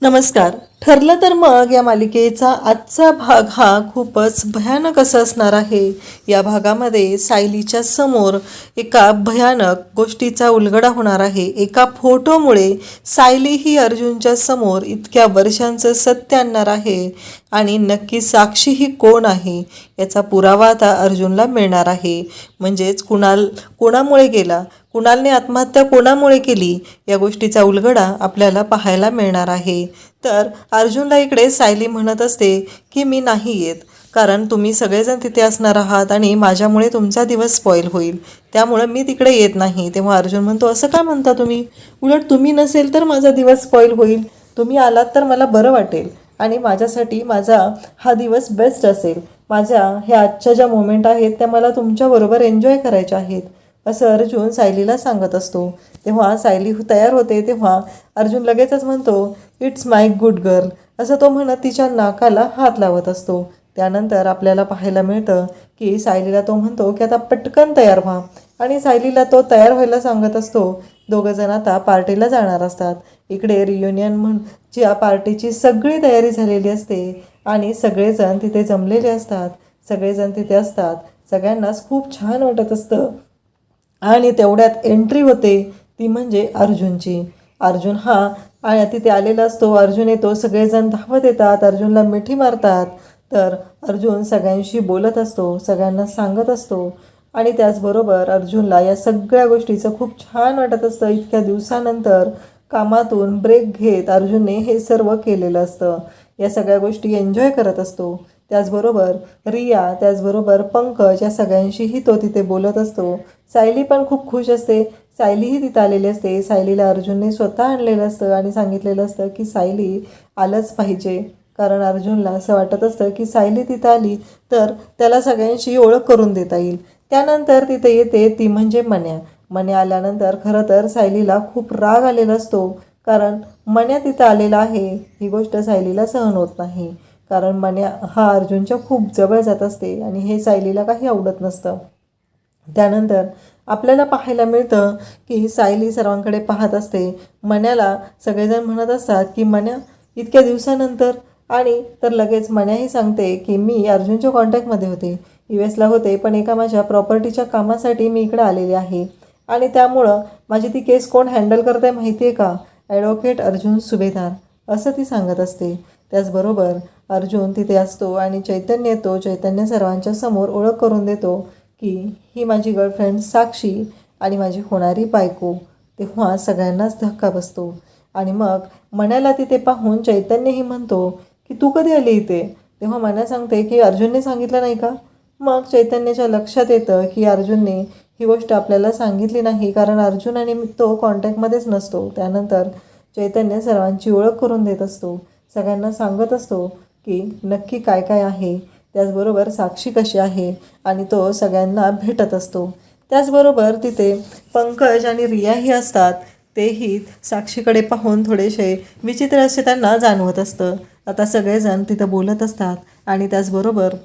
नमस्कार. ठरलं तर मग या मालिकेचा आजचा भाग हा खूपच भयानक असा असणार आहे. या भागामध्ये सायलीच्या समोर एका भयानक गोष्टीचा उलगडा होणार आहे. एका फोटोमुळे सायली ही अर्जुनच्या समोर इतक्या वर्षांचं सत्य आणणार आहे आणि नक्की साक्षी ही कोण आहे याचा पुरावा आता अर्जुनला मिळणार आहे. म्हणजेच कोणामुळे गेला, कुणालने आत्महत्या कोणामुळे केली या गोष्टीचा उलगडा आपल्याला पाहायला मिळणार आहे. तर अर्जुनला इकडे सायली म्हणत असते की मी नाही येत, कारण तुम्ही सगळेजण तिथे असणार आहात आणि माझ्यामुळे तुमचा दिवस स्पॉईल होईल, त्यामुळं मी तिकडे येत नाही. तेव्हा अर्जुन म्हणतो असं का म्हणता तुम्ही, उलट तुम्ही नसेल तर माझा दिवस स्पॉईल होईल, तुम्ही आलात तर मला बरं वाटेल आणि माझ्यासाठी माझा हा दिवस बेस्ट असेल. माझ्या ह्या आजच्या ज्या मोमेंट आहेत त्या मला तुमच्याबरोबर एन्जॉय करायच्या आहेत असं अर्जुन सायलीला सांगत असतो. तेव्हा सायली तयार होते. तेव्हा अर्जुन लगेचच म्हणतो इट्स माय गुड गर्ल असं तो म्हणत तिच्या नाकाला हात लावत असतो. त्यानंतर आपल्याला पाहायला मिळतं की सायलीला तो म्हणतो की आता पटकन तयार व्हा आणि सायलीला तो तयार व्हायला सांगत असतो. दोघंजण आता पार्टीला जाणार असतात. इकडे रियुनियन ज्या पार्टीची सगळी तयारी झालेली असते आणि सगळेजण तिथे जमलेले असतात. सगळेजण तिथे असतात. सगळ्यांनाच खूप छान वाटत असतं आणि तेवढ्यात एंट्री होते ती म्हणजे अर्जुनची. अर्जुन हा तिथे आलेला असतो. अर्जुन येतो, सगळेजण धावत येतात, अर्जुनला मिठी मारतात. तर अर्जुन सगळ्यांशी बोलत असतो, सगळ्यांना सांगत असतो आणि त्याचबरोबर अर्जुनला या सगळ्या गोष्टीचं खूप छान वाटत असतं. इतक्या दिवसानंतर कामातून ब्रेक घेत अर्जुनने हे सर्व केलेलं असतं. या सगळ्या गोष्टी एन्जॉय करत असतो. त्याचबरोबर रिया, त्याचबरोबर पंकज या सगळ्यांशीही तो तिथे बोलत असतो. सायली पण खूप खुश असते. सायलीही तिथं आलेली असते. सायलीला अर्जुनने स्वतः आणलेलं असतं आणि सांगितलेलं असतं की सायली आलंच पाहिजे, कारण अर्जुनला असं वाटत असतं की सायली तिथं आली तर त्याला सगळ्यांशी ओळख करून देता येईल. त्यानंतर तिथे येते ती म्हणजे मन्या. मन्या आल्यानंतर खरं तर सायलीला खूप राग आलेला असतो, कारण मन्या तिथं आलेला आहे ही गोष्ट सायलीला सहन होत नाही. कारण मन्या हा अर्जुनच्या खूप जवळ जात असते आणि हे सायलीला काही आवडत नसतं. त्यानंतर आपल्याला पाहायला मिळतं की सायली सर्वांकडे पाहत असते. मन्याला सगळेजण म्हणत असतात की मन्या इतक्या दिवसानंतर, आणि तर लगेच मन्याही सांगते की मी अर्जुनच्या कॉन्टॅक्टमध्ये होते, US ला होते, पण एका माझ्या प्रॉपर्टीच्या कामासाठी मी इकडे आलेले आहे आणि त्यामुळं माझी ती केस कोण हँडल करत आहे माहिती आहे का, ॲडव्होकेट अर्जुन सुभेदार असं ती सांगत असते. त्याचबरोबर अर्जुन तिथे असतो आणि चैतन्य येतो. चैतन्य सर्वांच्या समोर ओळख करून देतो की ही माझी गर्लफ्रेंड साक्षी आणि माझी होणारी बायको. तेव्हा सगळ्यांनाच धक्का बसतो आणि मग मन्याला तिथे पाहून चैतन्यही म्हणतो की तू कधी आली इथे. तेव्हा मन्या सांगते की अर्जुनने सांगितलं नाही का. मग चैतन्याच्या लक्षात येतं की अर्जुनने ही गोष्ट आपल्याला सांगितली नाही, कारण अर्जुन आणि तो कॉन्टॅक्टमध्येच नसतो. त्यानंतर चैतन्य सर्वांची ओळख करून देत असतो, सगळ्यांना सांगत असतो की नक्की काय काय आहे, त्याचबरोबर साक्षी कशी आहे आणि तो सगळ्यांना भेटत असतो. त्याचबरोबर तिथे पंकज आणि रियाही असतात. तेही साक्षीकडे पाहून थोडेसे विचित्र असे त्यांना जाणवत असतं. आता सगळेजण तिथं बोलत असतात आणि त्याचबरोबर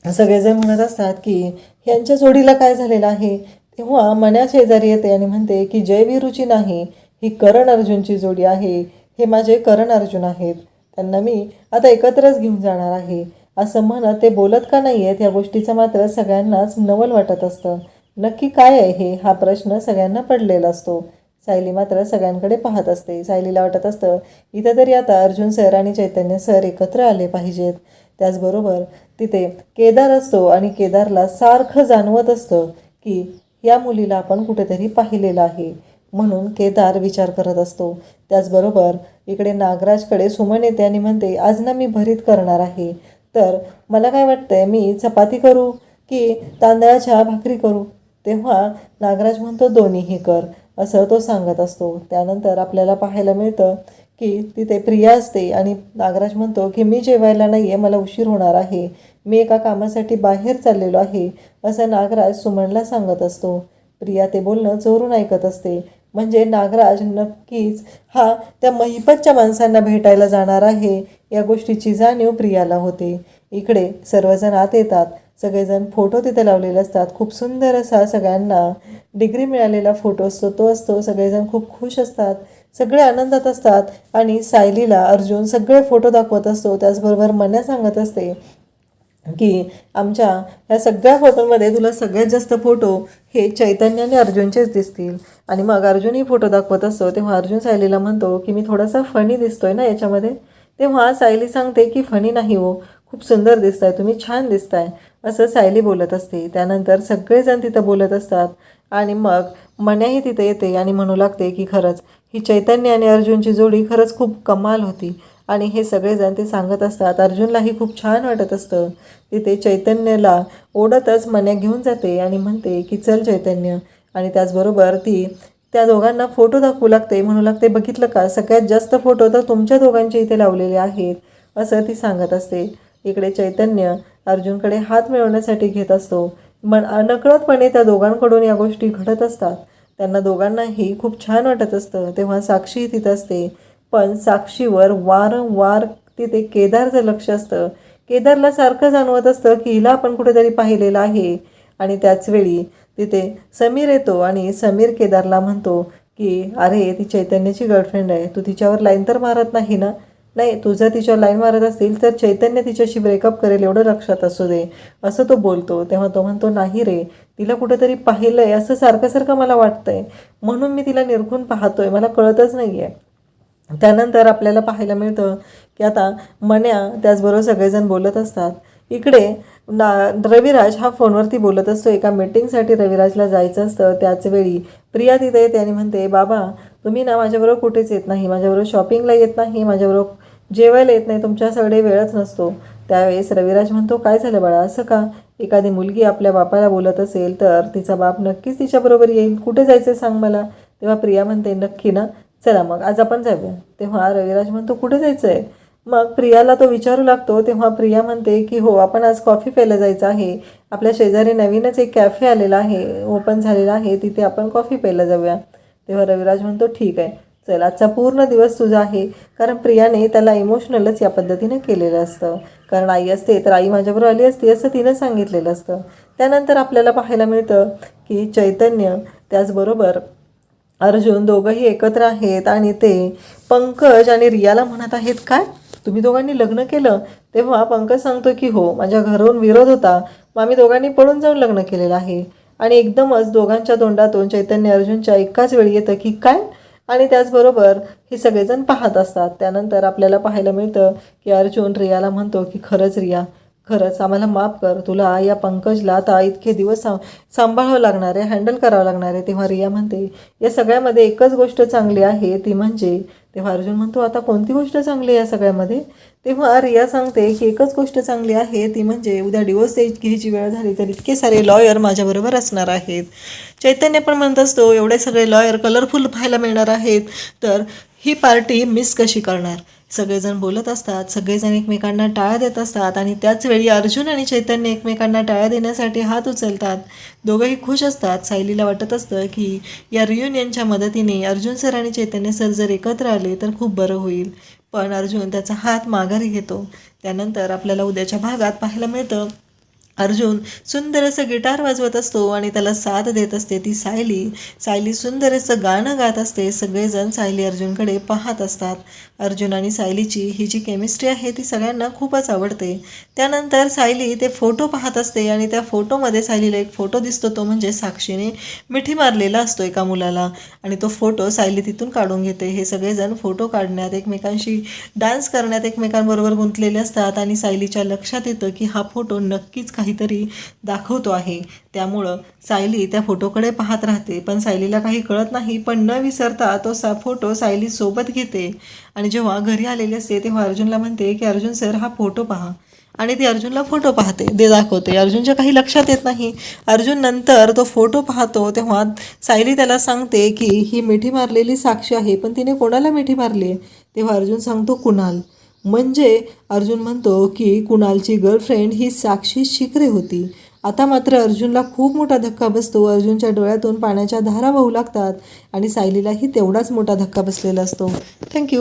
सगळेजण म्हणत असतात की ह्यांच्या जोडीला काय झालेलं आहे. तेव्हा मन्या शेजारी येते आणि म्हणते की जयवीरूची नाही, ही करण अर्जुनची जोडी आहे, हे माझे करण अर्जुन आहेत, त्यांना मी आता एकत्रच घेऊन जाणार आहे असं म्हणत ते बोलत का नाही आहेत या गोष्टीचं मात्र सगळ्यांनाच नवल वाटत असतं. नक्की काय आहे हे, हा प्रश्न सगळ्यांना पडलेला असतो. सायली मात्र सगळ्यांकडे पाहत असते. सायलीला वाटत असतं इथं तरी आता अर्जुन सर आणि चैतन्य सर एकत्र आले पाहिजेत. त्याचबरोबर तिथे केदार असतो आणि केदारला सारखं जाणवत असतं की या मुलीला आपण कुठेतरी पाहिलेलं आहे, म्हणून केदार विचार करत असतो. त्याचबरोबर इकडे नागराजकडे सुमन येते आणि म्हणते आज ना मी भरीत करणार आहे, तर मला काय वाटतंय मी चपाती करू की तांदळाच्या भाकरी करू. तेव्हा नागराज म्हणतो दोन्हीही कर असं तो सांगत असतो. त्यानंतर आपल्याला पाहायला मिळतं की तिथे प्रिया असते आणि नागराज म्हणतो की मी जेवायला नाही आहे, मला उशीर होणार आहे, मी एका कामासाठी बाहेर चाललेलो आहे असं नागराज सुमनला सांगत असतो. प्रिया ते बोलणं चोरून ऐकत असते. म्हणजे नागराज नक्कीच हा त्या महिपतच्या माणसांना भेटायला जाणार आहे या गोष्टीची जाणीव प्रियाला होते. इकडे सर्वजण आत येतात. सगळेजण फोटो तिथे लावलेले असतात. खूप सुंदर असा सगळ्यांना डिग्री मिळालेला फोटो असतो तो असतो. सगळेजण खूप खुश असतात. सगळे आनंदात असतात आणि सायलीला अर्जुन सगळे फोटो दाखवत असतो. त्याचबरोबर मन्या सांगत असते की आमच्या ह्या सगळ्या फोटोमध्ये तुला सगळ्यात जास्त फोटो हे चैतन्य आणि अर्जुनचेच दिसतील. आणि मग अर्जुनही फोटो दाखवत असतो. तेव्हा अर्जुन सायलीला म्हणतो की मी थोडासा फनी दिसतोय ना याच्यामध्ये. तेव्हा सायली सांगते की फनी नाही हो, खूप सुंदर दिसताय तुम्ही, छान दिसताय, असं सायली बोलत असते. त्यानंतर सगळेजण तिथं बोलत असतात आणि मग मन्याही तिथे येते आणि म्हणू लागते की खरंच ही चैतन्य आणि अर्जुनची जोडी खरंच खूप कमाल होती. आणि हे सगळेजण ते सांगत असतात. अर्जुनलाही खूप छान वाटत असतं. तिथे चैतन्याला ओढतच मन्या घेऊन जाते आणि म्हणते की चल चैतन्य. आणि त्याचबरोबर ती त्या दोघांना फोटो दाखवू लागते, म्हणू लागते बघितलं का सगळ्यात जास्त फोटो तर तुमच्या दोघांचे इथे लावलेले आहेत, असं ती सांगत असते. इकडे चैतन्य अर्जुनकडे हात मिळवण्यासाठी घेत असतो. नकळतपणे त्या दोघांकडून या गोष्टी घडत असतात. त्यांना दोघांनाही खूप छान वाटत असतं. तेव्हा साक्षी तिथं असते, पण साक्षीवर वारंवार तिथे केदारचं लक्ष असतं. केदारला सारखं जाणवत असतं की हिला आपण कुठेतरी पाहिलेलं आहे. आणि त्याचवेळी तिथे समीर येतो आणि समीर केदारला म्हणतो की अरे ती चैतन्याची गर्लफ्रेंड आहे, तू तिच्यावर लाईन तर मारत नाही ना. नाही, तू जर तिच्यावर लाईन मारत असतील तर चैतन्य तिच्याशी ब्रेकअप करेल एवढं लक्षात असू दे, असं तो बोलतो. तेव्हा तो म्हणतो नाही रे, तिला कुठेतरी पाहिलं आहे असं सारखं सारखं मला वाटतंय, म्हणून मी तिला निरखून पाहतोय, मला कळतच नाही आहे. त्यानंतर आपल्याला पाहायला मिळतं की आता मन्या त्याचबरोबर सगळेजण बोलत असतात. इकडे रविराज हा फोनवरती बोलत असतो. एका मीटिंगसाठी रविराजला जायचं असतं. त्याचवेळी प्रिया तिथे येते आणि म्हणते बाबा तुम्ही ना माझ्याबरोबर कुठेच येत नाही, माझ्याबरोबर शॉपिंगला येत नाही, माझ्याबरोबर जेवायला येत नाही, तुमच्याकडे वेळच नसतो. त्यावेळेस रविराज म्हणतो काय झालं बाळा, असं का? एखादी मुलगी आपल्या बापाला बोलत असेल तर तिचा बाप नक्कीच तिच्याबरोबर येईल, कुठे जायचं सांग मला. तेव्हा प्रिया म्हणते नक्की ना, चला मग आज आपण जाऊया. तेव्हा रविराज म्हणतो कुठे जायचं आहे? मग प्रियाला तो विचारू लागतो. तेव्हा प्रिया म्हणते की हो, आपण आज कॉफी प्यायला जायचं आहे, आपल्या शेजारी नवीनच एक कॅफे आलेला आहे, ओपन झालेला आहे, तिथे आपण कॉफी प्यायला जाऊया. तेव्हा रविराज म्हणतो ठीक आहे, चल आजचा पूर्ण दिवस तुझा आहे. कारण प्रियाने त्याला इमोशनलच या पद्धतीने केलेलं असतं. कारण आई असते तर आई माझ्याबरोबर आली असती असं तिनं सांगितलेलं असतं. त्यानंतर आपल्याला पाहायला मिळतं की चैतन्य त्याचबरोबर अर्जुन दोघंही एकत्र आहेत आणि ते पंकज आणि रियाला म्हणत आहेत काय तुम्ही दोघांनी लग्न केलं? तेव्हा पंकज सांगतो की हो, माझ्या घरून विरोध होता, मग आम्ही दोघांनी पळून जाऊन लग्न केलेलं आहे. आणि एकदमच दोघांच्या तोंडातून चैतन्य अर्जुनच्या एकाच वेळी येतं की काय. आणि त्याचबरोबर हे सगळेजण पाहत असतात. त्यानंतर आपल्याला पाहायला मिळतं की अर्जुन रियाला म्हणतो की खरंच रिया, खरंच आम्हाला माफ कर, तुला या पंकजला आता इतके दिवस सांभाळावं लागणार आहे, हँडल करावं लागणार आहे. तेव्हा रिया म्हणते या सगळ्यामध्ये एकच गोष्ट चांगली आहे ती म्हणजे. तेव्हा अर्जुन म्हणतो आता कोणती गोष्ट चांगली आहे या सगळ्यामध्ये? तेव्हा रिया सांगते की एकच गोष्ट चांगली आहे ती म्हणजे उद्या डिवोर्स घ्यायची वेळ झाली तर इतके सारे लॉयर माझ्याबरोबर असणार आहेत. चैतन्य पण म्हणत असतो एवढे सगळे लॉयर कलरफुल पाहायला मिळणार आहेत तर ही पार्टी मिस कशी करणार. सगळेजण बोलत असतात, सगळेजण एकमेकांना टाळ्या देत असतात आणि त्याच वेळी अर्जुन आणि चैतन्य एकमेकांना टाळ्या देण्यासाठी हात उचलतात. दोघंही खुश असतात. सायलीला वाटत असतं की या रियुनियनच्या मदतीने अर्जुन सर आणि चैतन्य सर जर एकत्र आले तर खूप बरं होईल. पण अर्जुन त्याचा हात माघारी घेतो. त्यानंतर आपल्याला उद्याच्या भागात पाहायला मिळतं अर्जुन सुंदर असं गिटार वाजवत असतो आणि त्याला साथ देत असते ती सायली सुंदर असं गाणं गात असते. सगळेजण सायली अर्जुनकडे पाहत असतात. अर्जुन आणि सायलीची ही जी केमिस्ट्री आहे ती सगळ्यांना खूपच आवडते. त्यानंतर सायली ते फोटो पाहत असते आणि त्या फोटोमध्ये सायलीला एक फोटो दिसतो, तो म्हणजे साक्षीने मिठी मारलेला असतो एका मुलाला आणि तो फोटो सायली तिथून काढून घेते. हे सगळेजण फोटो काढण्यात, एकमेकांशी डान्स करण्यात एकमेकांबरोबर गुंतलेले असतात आणि सायलीच्या लक्षात येतं की हा फोटो नक्कीच काहीतरी दाखवतो आहे. त्यामुळं सायली त्या फोटोकडे पाहत राहते, पण सायलीला काही कळत नाही. पण न विसरता तो फोटो सायली सोबत घेते आणि जेव्हा घरी आलेली असते तेव्हा अर्जुनला म्हणते की अर्जुन सर हा फोटो पहा. आणि ती अर्जुनला फोटो पाहते, ते दाखवते. अर्जुनच्या काही लक्षात येत नाही. अर्जुन नंतर तो फोटो पाहतो तेव्हा सायली त्याला सांगते की ही मिठी मारलेली साक्षी आहे, पण तिने कोणाला मिठी मारली आहे? तेव्हा अर्जुन सांगतो कुणाल. म्हणजे अर्जुन म्हणतो की कुणालची गर्लफ्रेंड ही साक्षी शिकरे होती. आता मात्र अर्जुनला खूप मोठा धक्का बसतो. अर्जुनच्या डोळ्यातून पाण्याच्या धारा वाहू लागतात आणि सायलीलाही तेवढाच मोठा धक्का बसलेला असतो. थँक्यू.